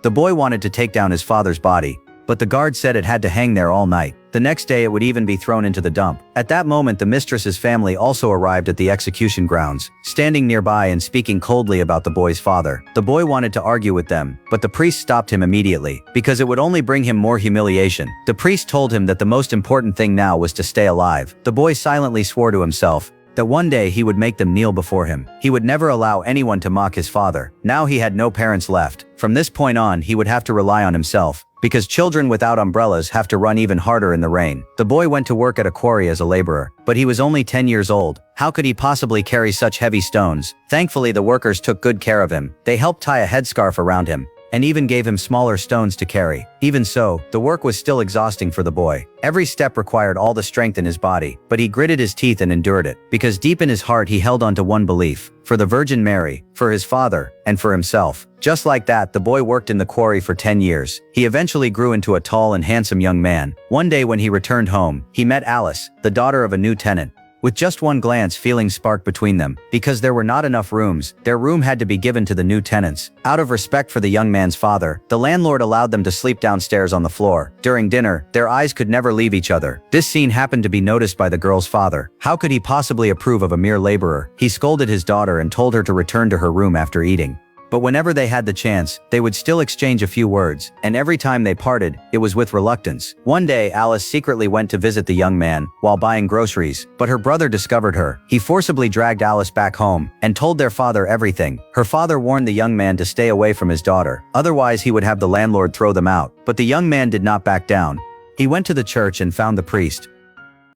The boy wanted to take down his father's body, but the guard said it had to hang there all night. The next day it would even be thrown into the dump. At that moment the mistress's family also arrived at the execution grounds, standing nearby and speaking coldly about the boy's father. The boy wanted to argue with them, but the priest stopped him immediately, because it would only bring him more humiliation. The priest told him that the most important thing now was to stay alive. The boy silently swore to himself that one day he would make them kneel before him. He would never allow anyone to mock his father. Now he had no parents left. From this point on he would have to rely on himself, because children without umbrellas have to run even harder in the rain. The boy went to work at a quarry as a laborer, but he was only 10 years old. How could he possibly carry such heavy stones? Thankfully the workers took good care of him. They helped tie a headscarf around him, and even gave him smaller stones to carry. Even so, the work was still exhausting for the boy. Every step required all the strength in his body, but he gritted his teeth and endured it, because deep in his heart he held on to one belief: for the Virgin Mary, for his father, and for himself. Just like that, the boy worked in the quarry for 10 years. He eventually grew into a tall and handsome young man. One day when he returned home, he met Alice, the daughter of a new tenant. With just one glance, feelings sparked between them. Because there were not enough rooms, their room had to be given to the new tenants. Out of respect for the young man's father, the landlord allowed them to sleep downstairs on the floor. During dinner, their eyes could never leave each other. This scene happened to be noticed by the girl's father. How could he possibly approve of a mere laborer? He scolded his daughter and told her to return to her room after eating. But whenever they had the chance, they would still exchange a few words, and every time they parted, it was with reluctance. One day, Alice secretly went to visit the young man while buying groceries, but her brother discovered her. He forcibly dragged Alice back home and told their father everything. Her father warned the young man to stay away from his daughter, otherwise he would have the landlord throw them out. But the young man did not back down. He went to the church and found the priest,